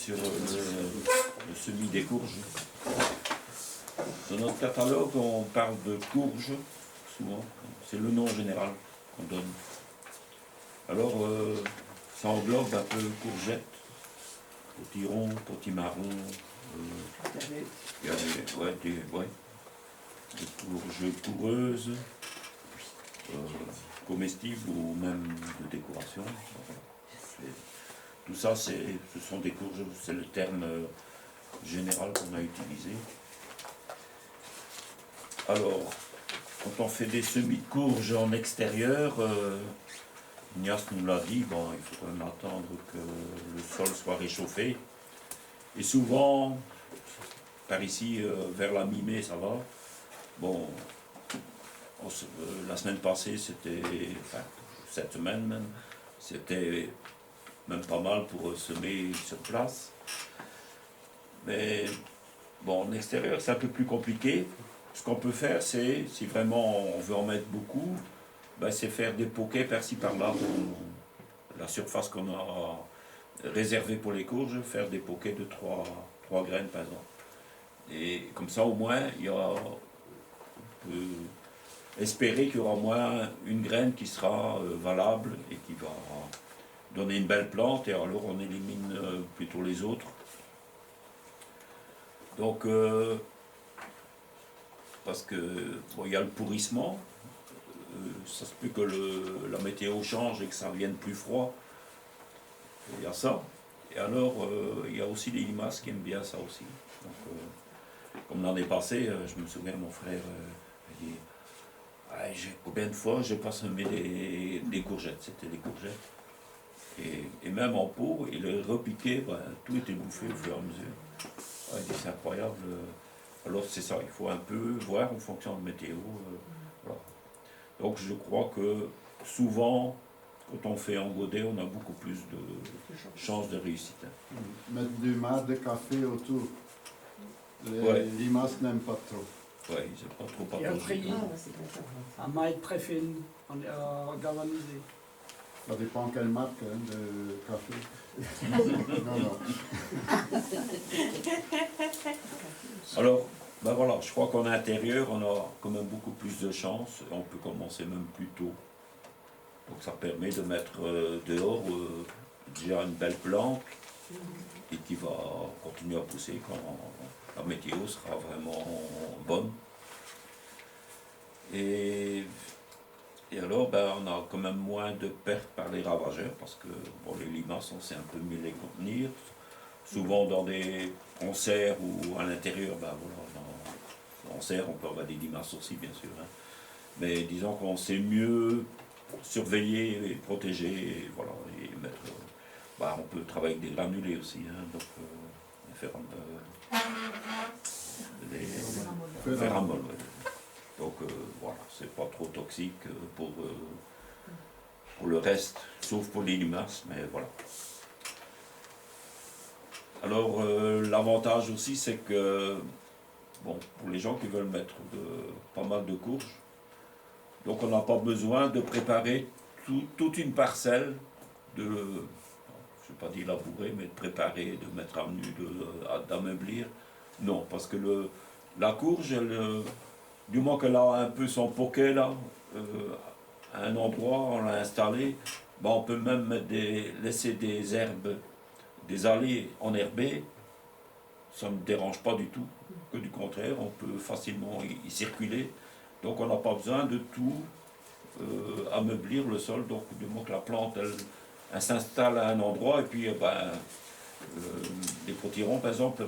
sur le semis des courges. Dans notre catalogue, on parle de courges, souvent. C'est le nom général qu'on donne. Alors, ça englobe un peu courgettes, potiron, potimarron. Il y a des courges coureuses, comestibles ou même de décoration. Tout ça, ce sont des courges, c'est le terme général qu'on a utilisé. Alors, quand on fait des semis de courges en extérieur, Ignace nous l'a dit, bon, il faut quand même attendre que le sol soit réchauffé. Et souvent, par ici, vers la mi-mai, ça va. Bon, la semaine passée, c'était, enfin, cette semaine même, c'était même pas mal pour semer sur place. Mais bon, en extérieur, c'est un peu plus compliqué. Ce qu'on peut faire, c'est, si vraiment on veut en mettre beaucoup, ben, c'est faire des poquets par-ci par-là pour la surface qu'on a réservée pour les courges, faire des poquets de 3 graines par exemple. Et comme ça, au moins, on peut espérer qu'il y aura au moins une graine qui sera valable et qui va donner une belle plante, et alors on élimine plutôt les autres. Donc, parce que bon, il y a le pourrissement, ça se peut que la météo change et que ça devienne plus froid. Il y a ça. Et alors, il y a aussi les limaces qui aiment bien ça aussi. Donc, comme l'année passée, je me souviens, mon frère dit combien de fois j'ai pas semé des courgettes, c'était des courgettes. Et même en pot, il les repiquait, ben, tout était bouffé au fur et à mesure. Il dit c'est incroyable. Alors c'est ça, il faut un peu voir en fonction de météo. Voilà. Donc je crois que souvent, quand on fait en godet, on a beaucoup plus de chances de réussite. Mettre du marc de café autour. Les limaces n'aiment pas trop. Oui, c'est pas trop pathogène. Un maïs très fin, galvanisé. Ça dépend quelle marque de café. non. Alors, ben voilà, je crois qu'en intérieur, on a quand même beaucoup plus de chance. On peut commencer même plus tôt. Donc ça permet de mettre dehors déjà une belle plante et qui va continuer à pousser quand la météo sera vraiment bonne. Et alors, ben, on a quand même moins de pertes par les ravageurs, parce que bon, les limaces, on sait un peu mieux les contenir. Souvent dans des concerts ou à l'intérieur, ben, voilà, en serre, on peut avoir des limaces aussi, bien sûr. Hein. Mais disons qu'on sait mieux surveiller et protéger, et voilà, et mettre... on peut travailler avec des granulés aussi, hein, donc faire un mol. Donc voilà, c'est pas trop toxique pour le reste, sauf pour les limaces, mais voilà. Alors l'avantage aussi, c'est que, bon, pour les gens qui veulent mettre pas mal de courges, donc on n'a pas besoin de préparer toute une parcelle, je ne vais pas dire labourer, mais de préparer, de mettre à nu, d'ameublir. Non, parce que la courge, du moment qu'elle a un peu son poquet là, à un endroit, on l'a installé, ben on peut même laisser des herbes, des allées enherbées, ça ne dérange pas du tout, que du contraire, on peut facilement y circuler. Donc on n'a pas besoin de tout ameublir le sol, donc du moment que la plante elle s'installe à un endroit, et puis les potirons par exemple,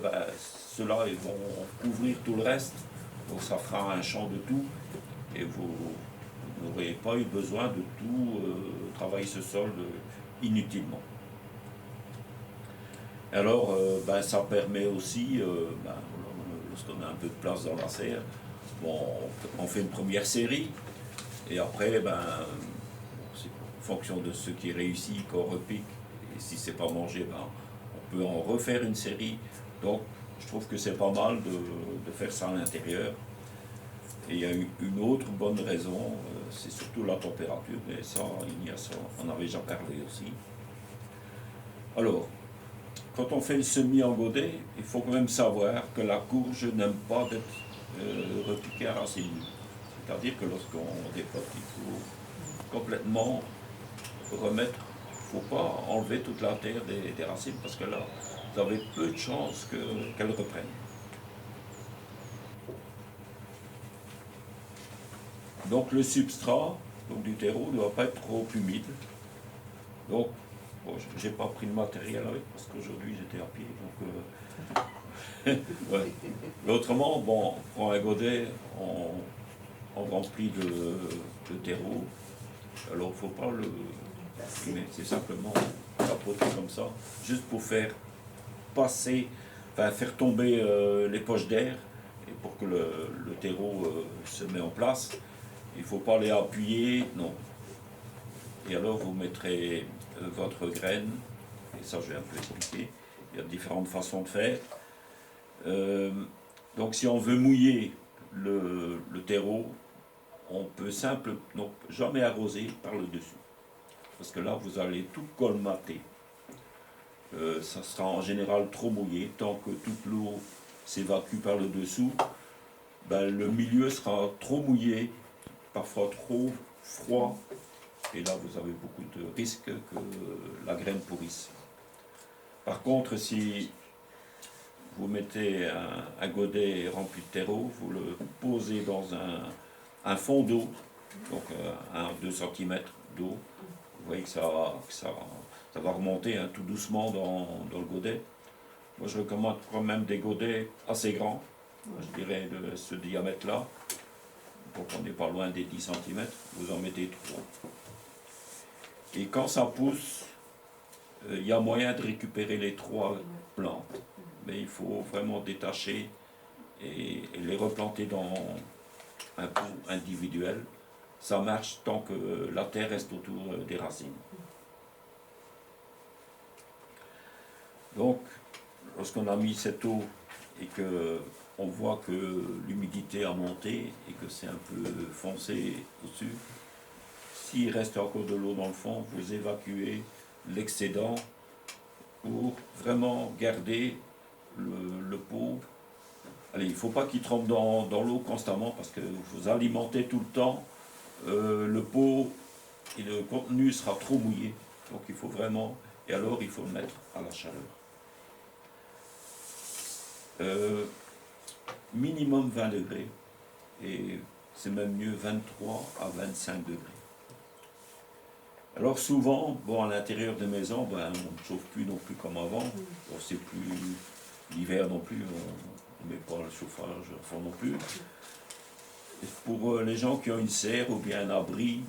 ceux-là ils vont couvrir tout le reste, donc ça fera un champ de tout, et vous n'aurez pas eu besoin de tout travailler ce sol inutilement. Alors ça permet aussi, lorsqu'on a un peu de place dans la serre, bon, on fait une première série, et après, en fonction de ce qui réussit, qu'on repique, et si c'est pas mangé, on peut en refaire une série. Donc, je trouve que c'est pas mal de faire ça à l'intérieur. Et il y a une autre bonne raison, c'est surtout la température, mais ça, on avait déjà parlé aussi. Alors, quand on fait le semis en godet, il faut quand même savoir que la courge n'aime pas d'être repiquée à racines nues. C'est-à-dire que lorsqu'on dépote, il faut complètement remettre, il ne faut pas enlever toute la terre des racines parce que là, vous avez peu de chances qu'elles reprennent. Donc le substrat donc, du terreau ne doit pas être trop humide. Donc, bon, j'ai pas pris de matériel avec parce qu'aujourd'hui j'étais à pied. Donc, ouais. Mais autrement, bon, on prend un godet, on remplit de terreau. Alors il ne faut pas le fumer, c'est simplement tapoter comme ça, juste pour faire passer, enfin faire tomber les poches d'air et pour que le terreau se met en place. Il ne faut pas les appuyer, non. Et alors vous mettrez votre graine, et ça je vais un peu expliquer, il y a différentes façons de faire. Donc si on veut mouiller le terreau, on peut donc jamais arroser par le dessus. Parce que là vous allez tout colmater. Ça sera en général trop mouillé, tant que toute l'eau s'évacue par le dessous, ben, le milieu sera trop mouillé, parfois trop froid, et là vous avez beaucoup de risques que la graine pourrisse. Par contre, si vous mettez un godet rempli de terreau, vous le posez dans un fond d'eau, donc 1-2 cm d'eau, vous voyez que ça va remonter hein, tout doucement dans le godet. Moi je recommande quand même des godets assez grands, je dirais de ce diamètre-là, donc on n'est pas loin des 10 cm, vous en mettez 3. Et quand ça pousse, il y a moyen de récupérer les 3 plantes, mais il faut vraiment détacher et les replanter dans un pot individuel. Ça marche tant que la terre reste autour des racines. Donc, lorsqu'on a mis cette eau et qu'on voit que l'humidité a monté et que c'est un peu foncé au-dessus, s'il reste encore de l'eau dans le fond, vous évacuez l'excédent pour vraiment garder le pot. Allez, il ne faut pas qu'il trempe dans l'eau constamment parce que vous alimentez tout le temps, le pot et le contenu sera trop mouillé. Donc il faut vraiment, et alors il faut le mettre à la chaleur. Minimum 20 degrés et c'est même mieux 23 à 25 degrés. Alors souvent, bon, à l'intérieur des maisons, ben, on ne chauffe plus non plus comme avant. Bon, c'est plus l'hiver non plus, on ne met pas le chauffage à fond non plus. Et pour les gens qui ont une serre ou bien un abri,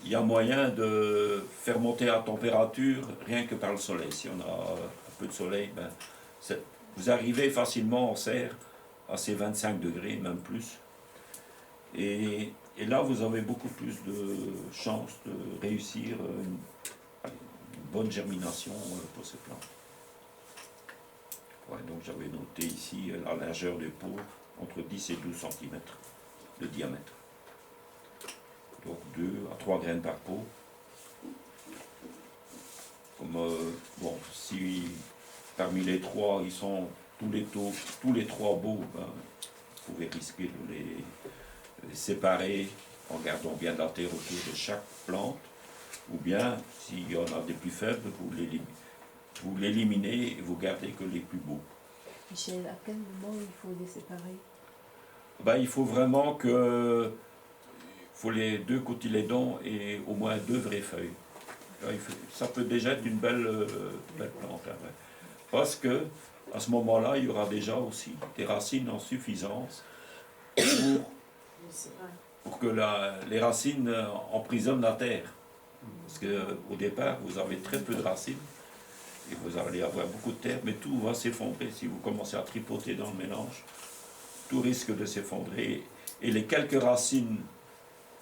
il y a moyen de faire monter la température rien que par le soleil. Si on a un peu de soleil, ben, vous arrivez facilement en serre à ces 25 degrés, même plus. Et là, vous avez beaucoup plus de chances de réussir une bonne germination pour ces plantes. Ouais, donc j'avais noté ici la largeur des pots entre 10 et 12 cm de diamètre. Donc 2 à 3 graines par pot. Comme, bon, si parmi les 3, ils sont tous les 3 beaux, ben, vous pouvez risquer de les séparer en gardant bien la terre autour de chaque plante, ou bien, s'il y en a des plus faibles, vous l'éliminez et vous gardez que les plus beaux. Michel, à quel moment il faut les séparer? Ben, il faut vraiment que faut les 2 cotylédons et au moins 2 vraies feuilles. Là, ça peut déjà être une belle plante. Hein, ouais. Parce que à ce moment-là, il y aura déjà aussi des racines en suffisance pour que les racines emprisonnent la terre. Parce qu'au départ, vous avez très peu de racines et vous allez avoir beaucoup de terre, mais tout va s'effondrer si vous commencez à tripoter dans le mélange. Tout risque de s'effondrer. Et les quelques racines,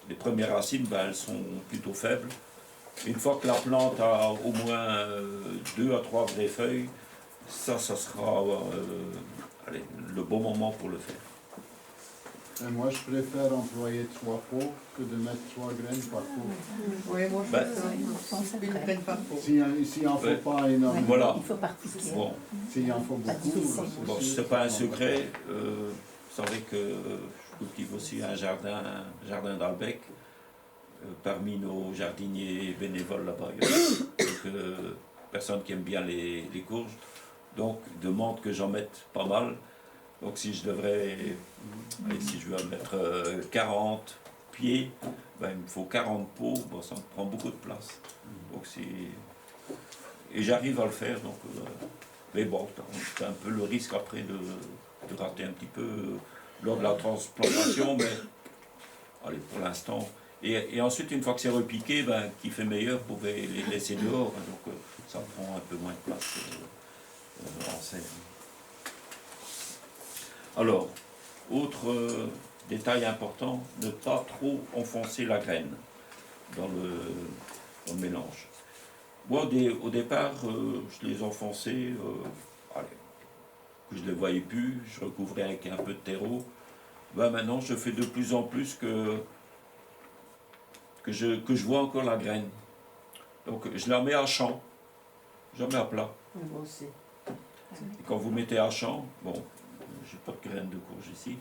les premières racines, ben, elles sont plutôt faibles. Une fois que la plante a au moins 2 à 3 vraies feuilles, ça sera allez, le bon moment pour le faire. Et moi, je préfère employer 3 pots que de mettre 3 graines par pot. Oui, moi je Ben, fais une graine par pot. S'il n'en faut Ouais. pas énormément, Voilà. Il faut participer. Bon, s'il en faut beaucoup, bon c'est pas un secret. Vous savez que je cultive aussi un jardin d'Albec. Parmi nos jardiniers bénévoles là-bas, il y a quelques personnes qui aiment bien les courges. Donc, ils demandent que j'en mette pas mal. Donc, si je devrais, allez, si je veux en mettre 40 pieds, ben, il me faut 40 pots. Bon, ça me prend beaucoup de place. Donc, et j'arrive à le faire. Donc, mais bon, c'est un peu le risque après de rater un petit peu lors de la transplantation. Mais allez, pour l'instant. Et ensuite, une fois que c'est repiqué, ben, qui fait meilleur, vous pouvez les laisser dehors. Donc, ça prend un peu moins de place en serre. Alors, autre détail important, ne pas trop enfoncer la graine dans le mélange. Moi, au départ, je les enfonçais, allez, que je ne les voyais plus, je recouvrais avec un peu de terreau. Ben, maintenant, je fais de plus en plus que je vois encore la graine. Donc, je la mets à champ, jamais à plat. Moi aussi. Et quand vous mettez à champ, bon, j'ai pas de graines de courge ici,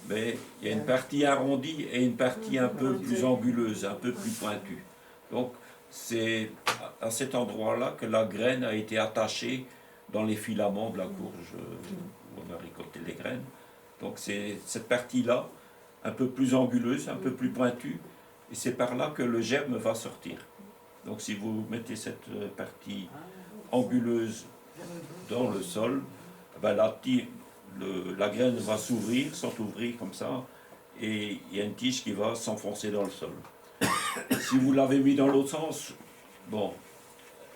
mais il y a une partie arrondie et une partie un peu plus anguleuse, un peu plus pointue. Donc c'est à cet endroit-là que la graine a été attachée dans les filaments de la courge où on a récolté les graines. Donc c'est cette partie-là, un peu plus anguleuse, un peu plus pointue, et c'est par là que le germe va sortir. Donc si vous mettez cette partie anguleuse dans le sol, ben la graine va s'entrouvrir comme ça, et il y a une tige qui va s'enfoncer dans le sol. Si vous l'avez mis dans l'autre sens, bon,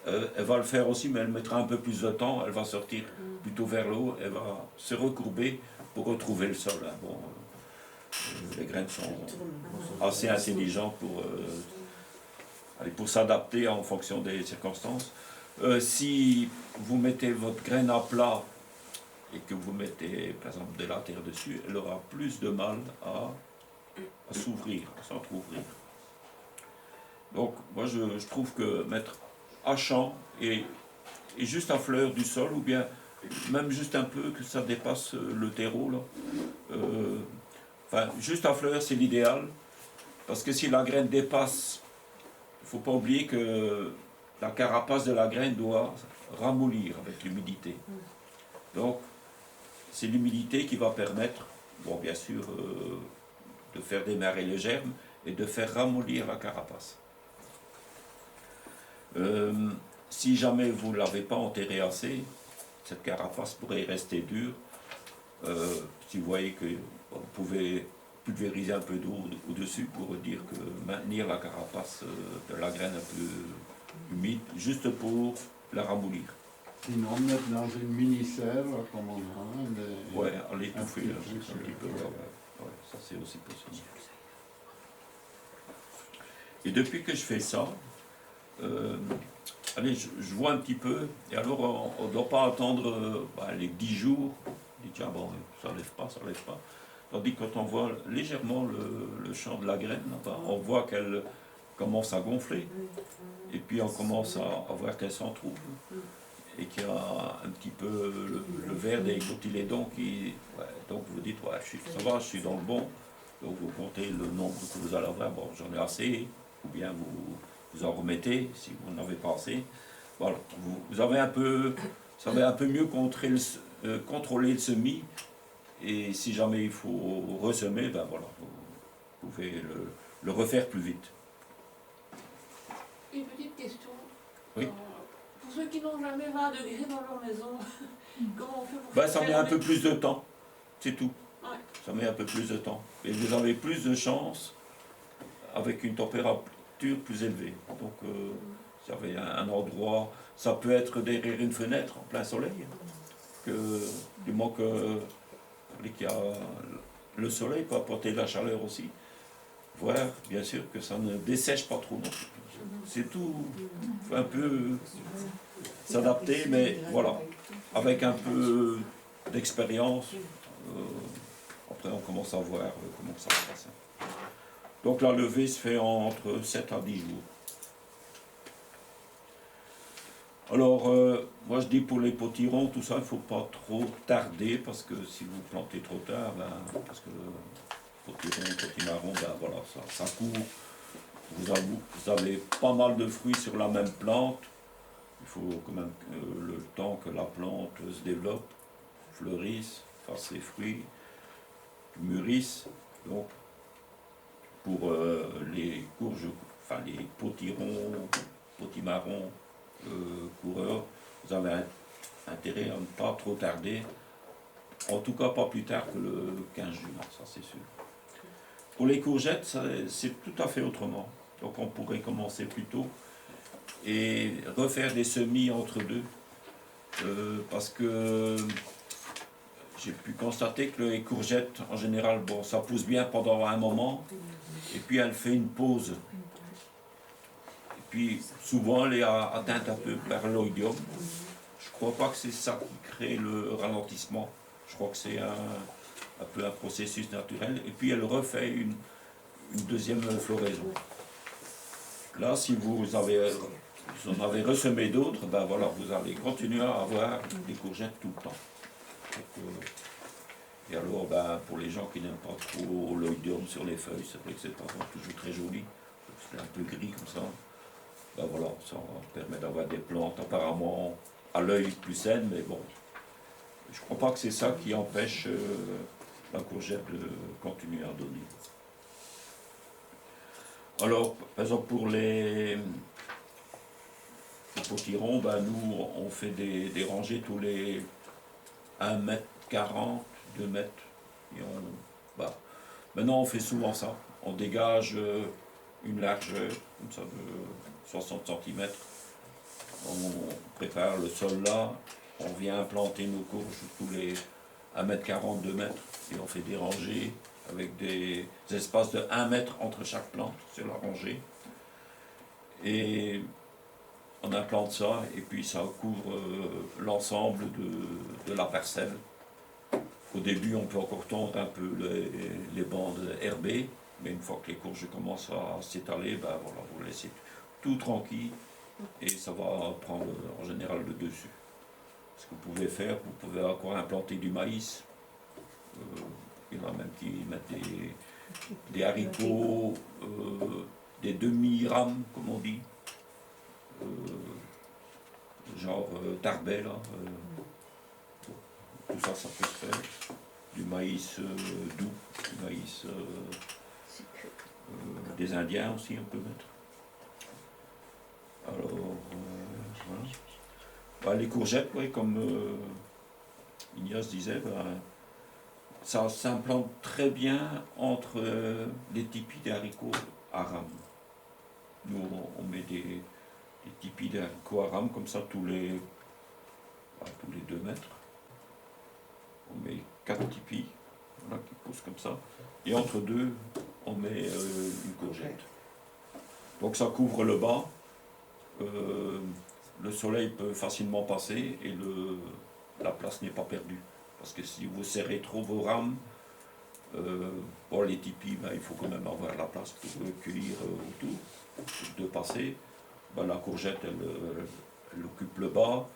elle va le faire aussi, mais elle mettra un peu plus de temps, elle va sortir plutôt vers le haut, elle va se recourber pour retrouver le sol. Hein. Bon, les graines sont assez intelligentes pour s'adapter en fonction des circonstances. Si vous mettez votre graine à plat et que vous mettez par exemple de la terre dessus, elle aura plus de mal à s'ouvrir, à s'entrouvrir. Donc moi je trouve que mettre à champ et juste à fleur du sol, ou bien même juste un peu que ça dépasse le terreau, là, enfin juste à fleur c'est l'idéal, parce que si la graine dépasse, il ne faut pas oublier que la carapace de la graine doit ramollir avec l'humidité. Donc, c'est l'humidité qui va permettre, bon, bien sûr, de faire démarrer le germe et de faire ramollir la carapace. Si jamais vous ne l'avez pas enterré assez, cette carapace pourrait rester dure. Si vous voyez que vous pouvez pulvériser un peu d'eau au-dessus pour dire que maintenir la carapace de la graine un peu humide, juste pour la ramollir. Sinon, mettre dans une mini-serre, comme on a. Ouais, à l'étouffer, un là, petit un petit peu, ouais, ça c'est aussi possible. Et depuis que je fais ça, allez, je vois un petit peu, et alors on ne doit pas attendre les 10 jours, on dit tiens bon, ça ne lève pas. Tandis que quand on voit légèrement le champ de la graine, là-bas, on voit qu'elle commence à gonfler, et puis on commence à voir qu'elle s'entrouvre, et qu'il y a un petit peu le verre des cotylédons qui... Ouais, donc vous dites, ouais, ça va, je suis dans le bon, donc vous comptez le nombre que vous allez avoir, bon j'en ai assez, ou bien vous en remettez si vous n'en avez pas assez. Voilà, vous avez un peu, ça va un peu mieux contrôler le semis, et si jamais il faut ressemer, ben voilà, vous pouvez le refaire plus vite. Une petite question. Oui. Pour ceux qui n'ont jamais 20 degrés dans leur maison, comment on fait pour Ben, ça faire met un peu fermer plus de temps, c'est tout. Ouais. Ça met un peu plus de temps. Et vous avez plus de chance avec une température plus élevée. Donc, vous avez un endroit, ça peut être derrière une fenêtre en plein soleil, du moment qu'il y a le soleil peut apporter de la chaleur aussi. Voir, bien sûr, que ça ne dessèche pas trop non plus. C'est tout, il faut un peu s'adapter, mais voilà, avec un peu d'expérience, après on commence à voir comment ça va passer. Donc la levée se fait entre 7 à 10 jours. Alors, moi je dis pour les potirons, tout ça, il ne faut pas trop tarder, parce que si vous plantez trop tard, parce que potiron, potimarron, voilà, ça court. Vous avez pas mal de fruits sur la même plante. Il faut quand même le temps que la plante se développe, fleurisse, fasse ses fruits, mûrisse. Donc, pour les courges, enfin les potirons, potimarrons, coureurs, vous avez intérêt à ne pas trop tarder, en tout cas pas plus tard que le 15 juin, ça c'est sûr. Pour les courgettes, c'est tout à fait autrement. Donc on pourrait commencer plus tôt et refaire des semis entre deux, parce que j'ai pu constater que les courgettes, en général, bon, ça pousse bien pendant un moment, et puis elle fait une pause. Et puis souvent elle est atteinte un peu par l'oïdium. Je ne crois pas que c'est ça qui crée le ralentissement. Je crois que c'est un peu un processus naturel. Et puis elle refait une deuxième floraison. Là, si vous en avez ressemé d'autres, ben voilà, vous allez continuer à avoir des courgettes tout le temps. Donc, et alors, ben, pour les gens qui n'aiment pas trop l'oïdium sur les feuilles, c'est vrai que c'est pas toujours très joli, c'est un peu gris comme ça. Ben voilà, ça permet d'avoir des plantes apparemment à l'œil plus saines, mais bon, je crois pas que c'est ça qui empêche la courgette de continuer à donner. Alors, par exemple, pour les potirons, ben, nous, on fait des rangées tous les 1,40 m, 2 mètres. Et maintenant, on fait souvent ça. On dégage une largeur, comme ça, de 60 cm. On prépare le sol là. On vient planter nos courges tous les 1,40 m, 2 mètres. Et on fait des rangées avec des espaces de 1 mètre entre chaque plante sur la rangée. Et on implante ça, et puis ça couvre l'ensemble de la parcelle. Au début, on peut encore tondre un peu les bandes herbées, mais une fois que les courges commencent à s'étaler, ben voilà, vous laissez tout tranquille, et ça va prendre en général le dessus. Ce que vous pouvez faire, vous pouvez encore implanter du maïs. Il y en a même qui mettent des haricots, des demi-rames, comme on dit, genre tarbet, là. Tout ça, ça peut se faire. Du maïs doux, du maïs des Indiens aussi, on peut mettre. Alors, voilà. Ben, les courgettes, ouais, comme Ignace disait, ben, ça s'implante très bien entre les tipis d'haricots à rames. Nous, on met des tipis d'haricots à rames comme ça tous les 2 mètres. On met 4 tipis, voilà, qui poussent comme ça. Et entre deux, on met une courgette. Donc ça couvre le bas. Le soleil peut facilement passer et la place n'est pas perdue. Parce que si vous serrez trop vos rames, pour les tipis, ben, il faut quand même avoir la place pour cueillir autour, de passer. Ben, la courgette, elle occupe le bas.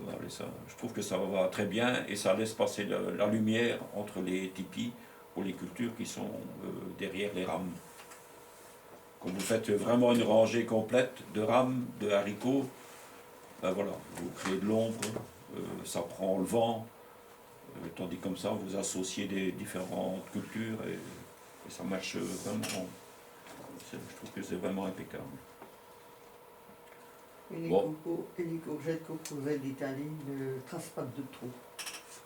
Allez, ça, je trouve que ça va très bien et ça laisse passer la lumière entre les tipis pour les cultures qui sont derrière les rames. Quand vous faites vraiment une rangée complète de rames, de haricots, ben voilà, vous créez de l'ombre, ça prend le vent, tandis comme ça vous associez des différentes cultures et ça marche vraiment. Je trouve que c'est vraiment impeccable. Et les, Bon. et les courgettes courgettes d'Italie ne tracent pas de trous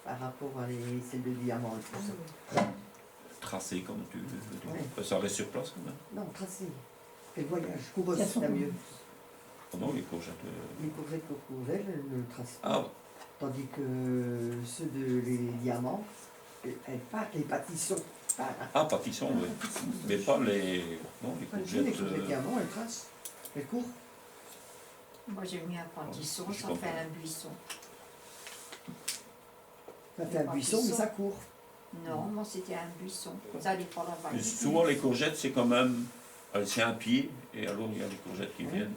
par rapport à celles de diamant et tout ça. Tracé comme tu veux. Ouais. Ça reste sur place quand même. Non, tracé. Et voyage, coureuse, c'est mieux. Pendant les courgettes. Les courgettes courgettes, elles ne tracent pas. Ah, Tandis que ceux de les diamants, elles partent, les pâtissons. pâtisson, oui. Mais pas les. Non, les Les courgettes. courgettes diamants, elles tracent. Elles courent. Moi j'ai mis un pâtisson, Je ça comprends. fait un buisson. Ça fait un buisson, mais ça court. Non, moi c'était un buisson. Ça dépend de la Et vague. souvent les courgettes c'est quand même, c'est un pied, et alors il y a des courgettes qui viennent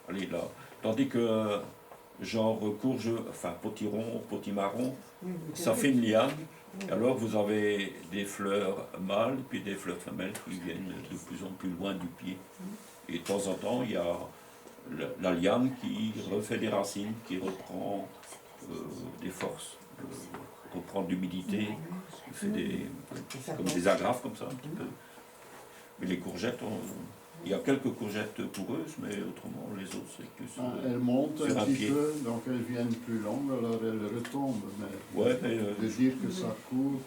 aller là. Tandis que genre courge, enfin potiron, potimarron, ça fait une liane. Et alors vous avez des fleurs mâles puis des fleurs femelles qui viennent de plus en plus loin du pied. Et de temps en temps, il y a la liane qui refait des racines, qui reprend des forces, reprend de l'humidité, qui fait comme des agrafes comme ça un petit peu. Mais les courgettes, il y a quelques courgettes coureuses, mais autrement les autres c'est que sur, Elles montent sur un un petit pied. peu, donc elles viennent plus longues, alors elles retombent. Mais Ouais, mais de dire que ça court,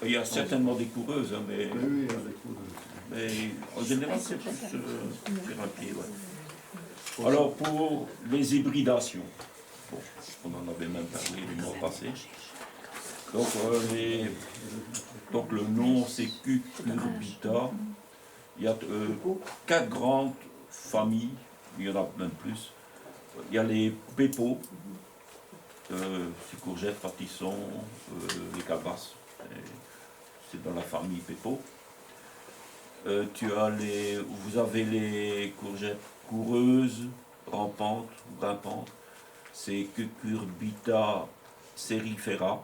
il y a certainement des coureuses, hein, mais, oui, oui, elles courent. mais en général c'est plus sur un pied. Ouais. Alors pour les hybridations, bon, on en avait même parlé le mois passé. Donc, donc le nom c'est Cucurbita. Il y a 4 grandes familles, il y en a même plus. Il y a les pépos, ces courgettes, pâtissons, les calebasses, c'est dans la famille pépos. Vous avez les courgettes coureuses, rampantes ou grimpantes, c'est Cucurbita cerifera.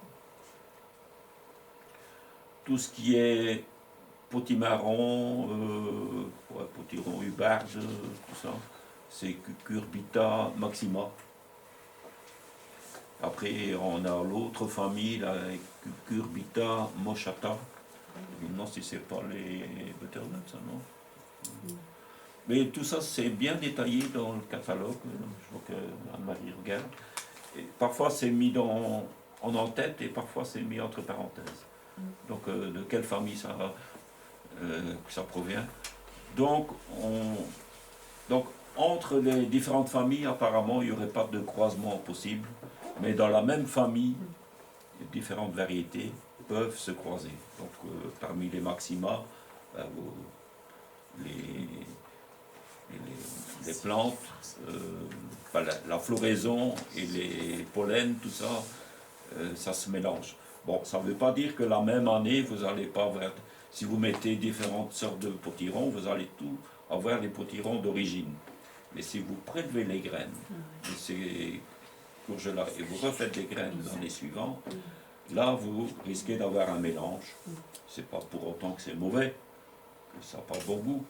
Tout ce qui est potimarron, potiron hubarde, tout ça, c'est Cucurbita maxima. Après, on a l'autre famille, la Cucurbita moschata. Je me demande si c'est pas les butternuts, ça, non? Mais tout ça, c'est bien détaillé dans le catalogue. Je vois que Anne-Marie regarde. Et parfois, c'est mis en en-tête et parfois, c'est mis entre parenthèses. Donc, de quelle famille ça provient. Donc, entre les différentes familles, apparemment, il n'y aurait pas de croisement possible, mais dans la même famille, différentes variétés peuvent se croiser. Donc, parmi les maxima, les plantes, la floraison et les pollens, tout ça, ça se mélange. Bon, ça ne veut pas dire que la même année, vous n'allez pas avoir... Si vous mettez différentes sortes de potirons, vous allez tout avoir les potirons d'origine. Mais si vous prélevez les graines de ces courges-là et vous refaites des graines l'année suivante, là vous risquez d'avoir un mélange. C'est pas pour autant que c'est mauvais, que ça n'a pas bon goût,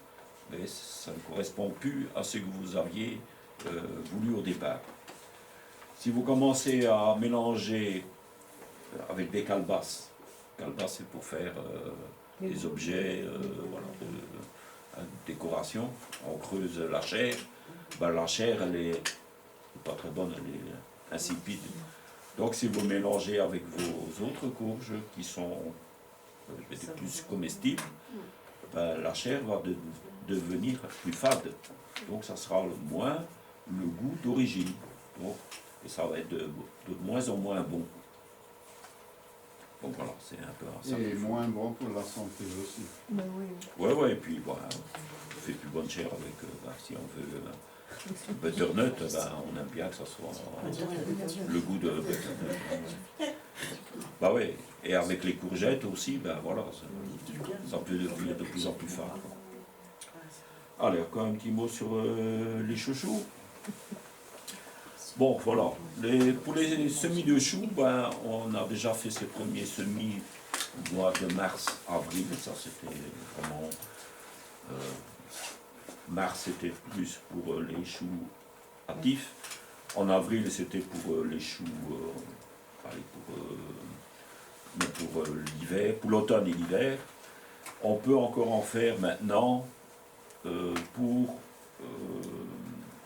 mais ça ne correspond plus à ce que vous aviez voulu au départ. Si vous commencez à mélanger avec des calebasses, calebasses c'est pour faire des objets voilà, de décoration, on creuse la chair, ben, la chair elle est pas très bonne, elle est insipide. Donc si vous mélangez avec vos autres courges qui sont je vais dire, plus comestibles, ben, la chair va devenir plus fade. Donc ça sera moins le goût d'origine. Et ça va être de moins en moins bon. Donc voilà, c'est un peu ça. Et moins bon pour la santé aussi. Ben oui. Ouais, et puis voilà, on fait plus bonne chair avec, si on veut butternut, on aime bien que ça soit le goût de butternut. Bah oui, et avec les courgettes aussi, voilà, ça peut devenir de plus en plus fort. Allez, encore un petit mot sur les chouchous. Bon, voilà. Pour les semis de choux, on a déjà fait ces premiers semis au mois de mars, avril. Ça, c'était vraiment... mars, c'était plus pour les choux actifs. En avril, c'était pour les choux... pour l'hiver, pour l'automne et l'hiver. On peut encore en faire maintenant pour...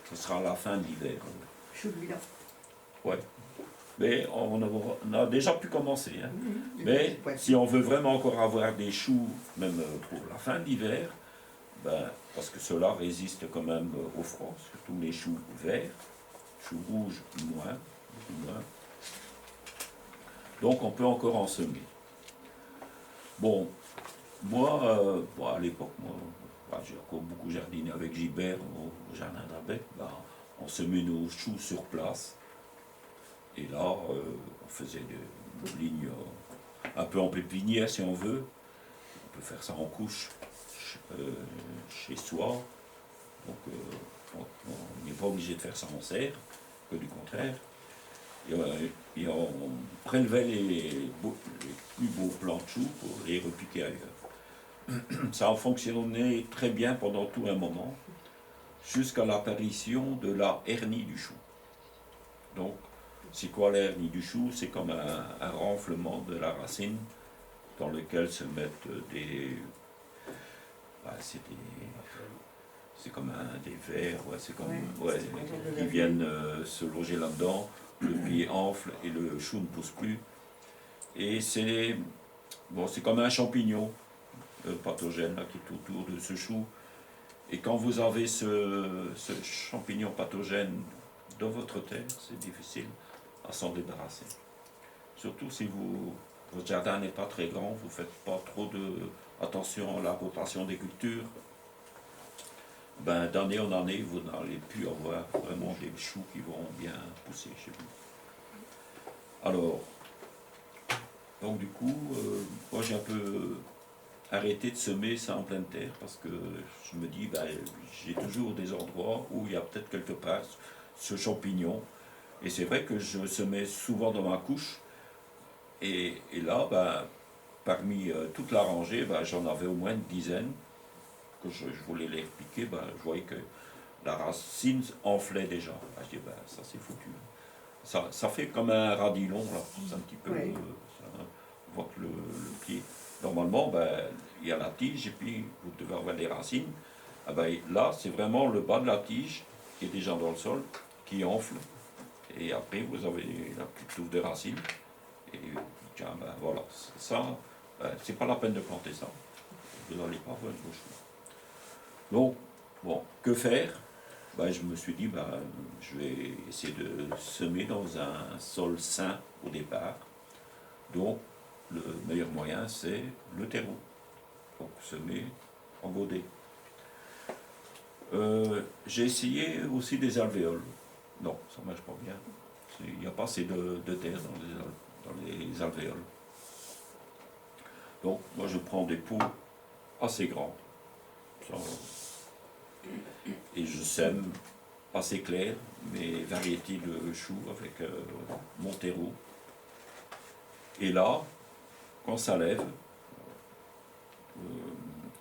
ce sera la fin de l'hiver. Celui-là. Ouais. Mais on a déjà pu commencer. Hein. Mais Ouais. si on veut vraiment encore avoir des choux, même pour la fin de l'hiver, parce que ceux-là résistent quand même au froid, surtout les choux verts, choux rouges moins, beaucoup moins. Donc on peut encore en semer. Bon, moi, à l'époque, j'ai encore beaucoup jardiné avec Gilbert au jardin d'Abec. On semait nos choux sur place. Et là, on faisait des lignes un peu en pépinière si on veut. On peut faire ça en couche chez soi. Donc on n'est pas obligé de faire ça en serre, que du contraire. Et on prélevait les plus beaux plants de choux pour les repiquer ailleurs. Ça a fonctionné très bien pendant tout un moment, jusqu'à l'apparition de la hernie du chou. Donc, c'est quoi la hernie du chou? C'est comme un renflement de la racine dans lequel se mettent des... c'est comme des vers, c'est comme, ils viennent se loger là-dedans, le pied enfle et le chou ne pousse plus. Et c'est comme un champignon pathogène là, qui est autour de ce chou. Et quand vous avez ce champignon pathogène dans votre terre, c'est difficile à s'en débarrasser. Surtout si votre jardin n'est pas très grand, vous ne faites pas trop attention à la rotation des cultures. D'année en année, vous n'allez plus avoir vraiment des choux qui vont bien pousser chez vous. Alors, donc du coup, moi j'ai un peu arrêté de semer ça en pleine terre parce que je me dis, j'ai toujours des endroits où il y a peut-être quelque part ce champignon. Et c'est vrai que je semais souvent dans ma couche. Et là, parmi toute la rangée, j'en avais au moins une dizaine que je voulais les repiquer. Je voyais que la racine enflait déjà. Je dis, ça c'est foutu. Ça fait comme un radilon, là. C'est un petit peu... on voit que le pied... Normalement, il y a la tige et puis vous devez avoir des racines. Là, c'est vraiment le bas de la tige qui est déjà dans le sol, qui enfle. Et après, vous avez la petite touffe de racines. Et tiens, voilà, ça, c'est pas la peine de planter ça. Vous n'allez pas avoir de choux. Donc, bon, que faire? Je me suis dit, je vais essayer de semer dans un sol sain au départ. Donc, le meilleur moyen, c'est le terreau. Donc, semer en godet. J'ai essayé aussi des alvéoles. Non, ça ne marche pas bien. Il n'y a pas assez de terre dans les alvéoles. Donc, moi, je prends des pots assez grands. Et je sème assez clair mes variétés de choux avec mon terreau. Et là, quand ça lève,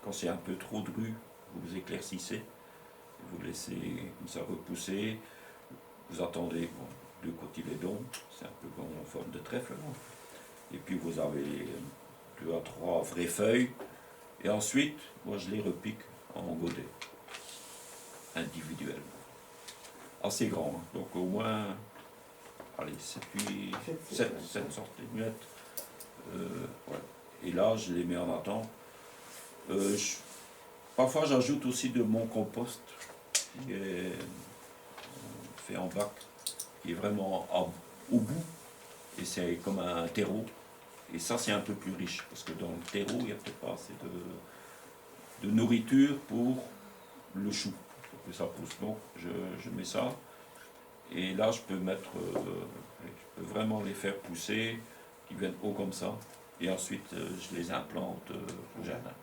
quand c'est un peu trop dru, vous éclaircissez, vous laissez comme ça repousser, vous attendez 2 cotylédons, c'est un peu comme en forme de trèfle, et puis vous avez 2 à 3 vraies feuilles, et ensuite, moi je les repique en godet, individuellement, assez grand, donc au moins, allez, 7 cm. Et là, je les mets en attente. Parfois, j'ajoute aussi de mon compost, qui est fait en bac, qui est vraiment au bout, et c'est comme un terreau. Et ça, c'est un peu plus riche, parce que dans le terreau, il n'y a peut-être pas assez de nourriture pour le chou, pour que ça pousse. Donc, je mets ça, et là, je peux vraiment les faire pousser, qui viennent haut comme ça, et ensuite je les implante au jardin.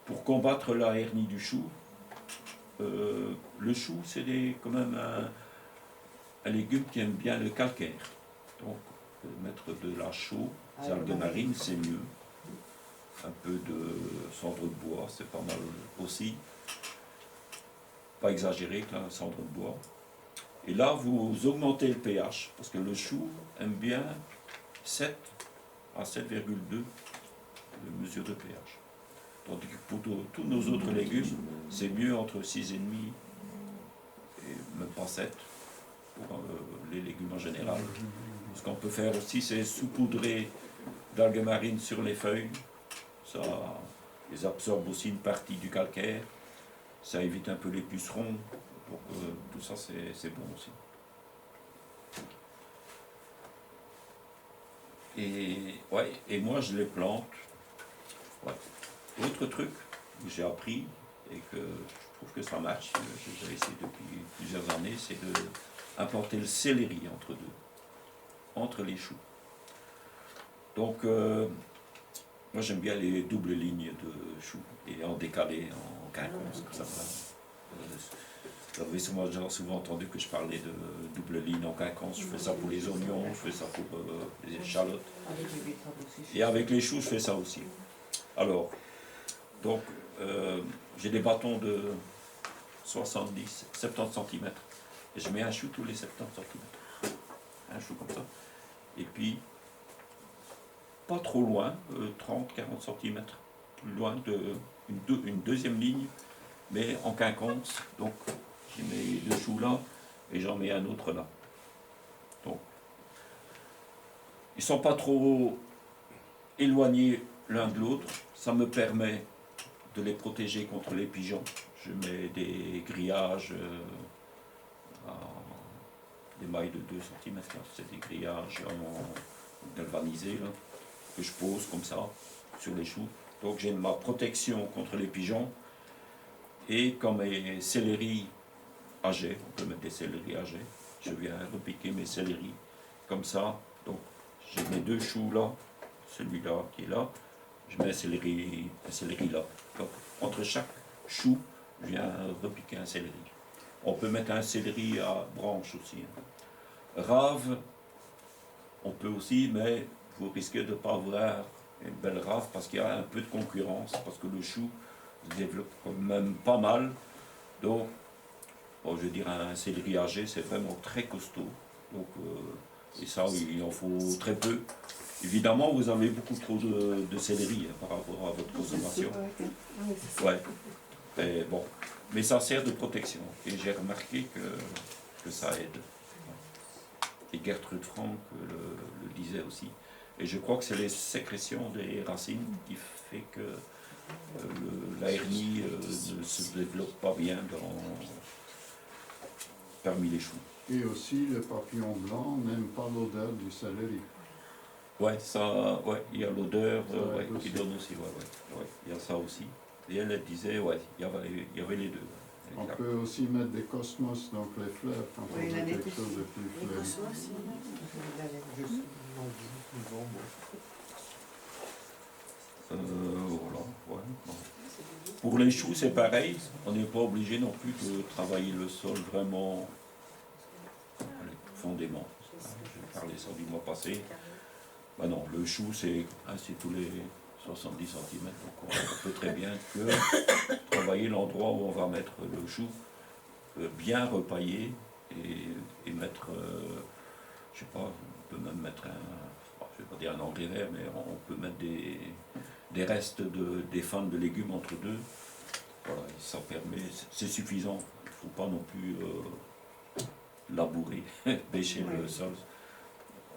Pour combattre la hernie du chou, le chou c'est quand même un légume qui aime bien le calcaire. Donc mettre de la chaux, des algues marines, c'est mieux. Un peu de cendre de bois, c'est pas mal aussi. Pas exagéré que la cendre de bois. Et là, vous augmentez le pH, parce que le chou aime bien 7 à 7,2 de mesure de pH. Tandis que pour tous nos autres légumes, c'est mieux entre 6,5 et même pas 7 pour les légumes en général. Ce qu'on peut faire aussi, c'est saupoudrer d'algues marines sur les feuilles. Ça les absorbe aussi une partie du calcaire. Ça évite un peu les pucerons. Donc, tout ça, c'est bon aussi. Et moi, je les plante. Ouais. Autre truc que j'ai appris et que je trouve que ça marche, j'ai déjà essayé depuis plusieurs années, c'est d'implanter le céleri entre les choux. donc, moi j'aime bien les doubles lignes de choux, et en décalé, en quinconce, comme ça. Vous avez souvent entendu que je parlais de double ligne en quinconce. Je fais ça pour les oignons, je fais ça pour les échalotes. Avec les betteraves aussi. Et avec les choux, je fais ça aussi. Alors, donc, j'ai des bâtons de 70 cm. Et je mets un chou tous les 70 cm. Un chou comme ça. Et puis, pas trop loin, 30-40 cm, plus loin, une deuxième ligne, mais en quinconce. Donc, je mets deux choux là, et j'en mets un autre là. Donc, ils ne sont pas trop éloignés l'un de l'autre. Ça me permet de les protéger contre les pigeons. Je mets des grillages des mailles de 2 cm. C'est des grillages galvanisés là, que je pose comme ça sur les choux. Donc j'ai ma protection contre les pigeons. Et comme mes céleris âgés, on peut mettre des céleris âgés, je viens repiquer mes céleris comme ça. Donc j'ai mes deux choux là, celui-là qui est là, je mets un céleri là. Donc entre chaque chou, je viens repiquer un céleri. On peut mettre un céleri à branche aussi. Rave, on peut aussi, mais vous risquez de ne pas avoir une belle rave parce qu'il y a un peu de concurrence, parce que le chou se développe quand même pas mal. Donc, bon, je veux dire, un céleri âgé, c'est vraiment très costaud. Donc, et ça, il en faut très peu. Évidemment, vous avez beaucoup trop de céleri par rapport à votre consommation. Ouais. Et bon. Mais ça sert de protection. Et j'ai remarqué que ça aide. Et Gertrude Frank le disait aussi. Et je crois que c'est les sécrétions des racines qui fait que la hernie ne se développe pas bien parmi les choux. Et aussi, le papillon blanc n'aime pas l'odeur du céleri. Ouais, ça, ouais, il y a l'odeur Ouais, qui donne aussi, ouais, il y a ça aussi. Et elle disait, ouais, il y avait les deux. On peut aussi mettre des cosmos, donc les fleurs, quand on Oui, veut la quelque lettuce. chose de plus Les fleuri. cosmos, Voilà, ouais. Bon. Pour les choux, c'est pareil. On n'est pas obligé non plus de travailler le sol vraiment profondément. J'ai parlé ça du mois passé. Ben non, le chou, c'est tous les 70 cm. Donc on peut très bien que travailler l'endroit où on va mettre le chou, bien repailler et mettre, je sais pas, on peut même mettre je vais pas dire un engrais vert, mais on peut mettre des restes des fans de légumes entre deux. Voilà, ça permet, c'est suffisant. Il ne faut pas non plus labourer, bêcher le sol.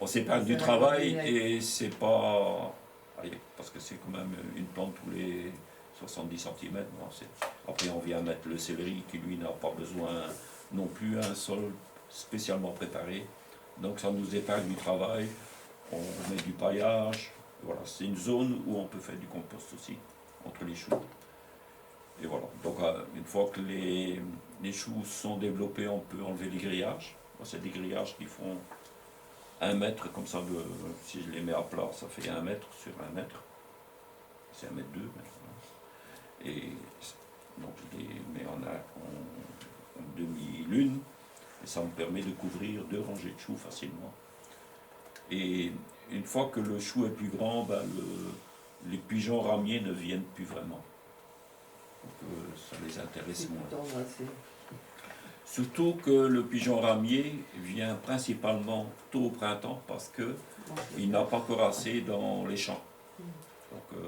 On s'épargne du travail et c'est pas... Allez, parce que c'est quand même une plante tous les 70 cm. Bon, après on vient mettre le céleri qui lui n'a pas besoin non plus un sol spécialement préparé. Donc ça nous épargne du travail. On met du paillage. Voilà, c'est une zone où on peut faire du compost aussi, entre les choux. Et voilà, donc une fois que les choux sont développés, on peut enlever les grillages. C'est des grillages qui font 1 mètre, comme ça, si je les mets à plat, ça fait 1 mètre sur 1 mètre. C'est 1 mètre 2. Et donc je les mets en demi-lune, et ça me permet de couvrir 2 rangées de choux facilement. Et une fois que le chou est plus grand, ben les pigeons ramiers ne viennent plus vraiment. Donc ça les intéresse moins. Surtout que le pigeon ramier vient principalement tôt au printemps parce qu'il n'a pas encore assez dans les champs. Donc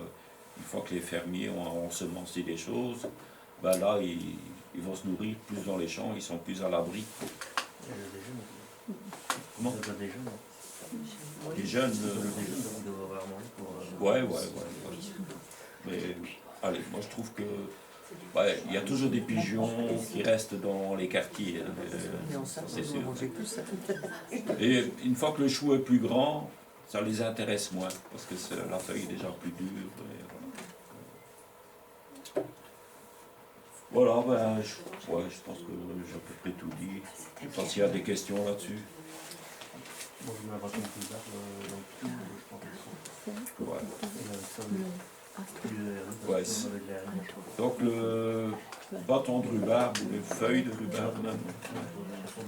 une fois que les fermiers ont ensemencé des choses, ben là ils vont se nourrir plus dans les champs, ils sont plus à l'abri. Comment ? Les jeunes, ouais. Mais allez, moi je trouve que il y a toujours des pigeons qui restent dans les quartiers, c'est sûr. Et une fois que le chou est plus grand, ça les intéresse moins parce que la feuille est déjà plus dure. Voilà, je pense que j'ai à peu près tout dit. Je ne sais pas s'il y a des questions là-dessus. Bon, je vais la raconter plus tard dans le film, je pense. Ouais, donc le bâton de rhubarbe, ou les feuilles de rhubarbe même.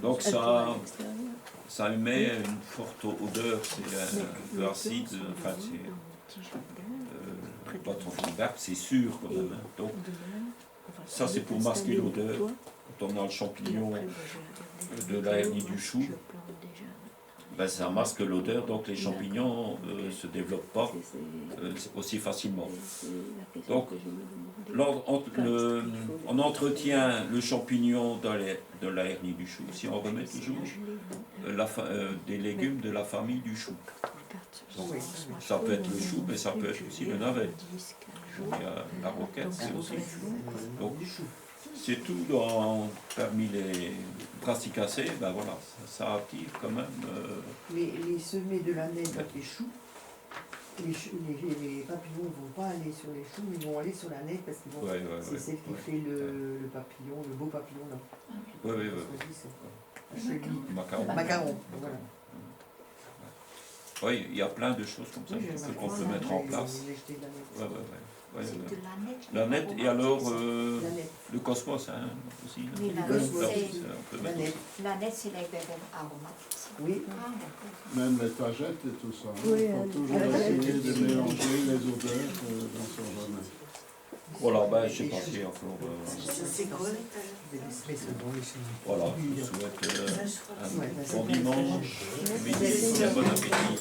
Donc ça émet une forte odeur, c'est un peu acide, enfin c'est le bâton de rhubarbe, c'est sûr quand même. Hein. Donc ça c'est pour masquer l'odeur. Quand on a le champignon de la hernie du chou, ben, ça masque l'odeur, donc les champignons ne se développent pas aussi facilement. Donc, on entretient le champignon dans la hernie du chou. Si on remet toujours des légumes de la famille du chou. Donc, ça peut être le chou, mais ça peut être aussi le navet. Il y a la roquette, c'est aussi le chou. Donc, c'est tout parmi les brassicacées, ben voilà, ça attire quand même. Les semets de la neige avec les choux, les papillons ne vont pas aller sur les choux, mais ils vont aller sur la neige parce que c'est celle qui fait le papillon, le beau papillon là. Oui. Macaron. Voilà. Oui, il y a plein de choses comme ça qu'on peut mettre en place. C'est de la nette et alors le cosmos hein, aussi. Oui, la nette, c'est les bébés aromatiques. Oui. Ah, d'accord. Même les pagettes et tout ça. Oui, Il faut toujours essayer de mélanger les odeurs dans son jardin. Voilà, ben je sais pas si encore. C'est quoi? Voilà, je vous souhaite un bon dimanche, et bon appétit.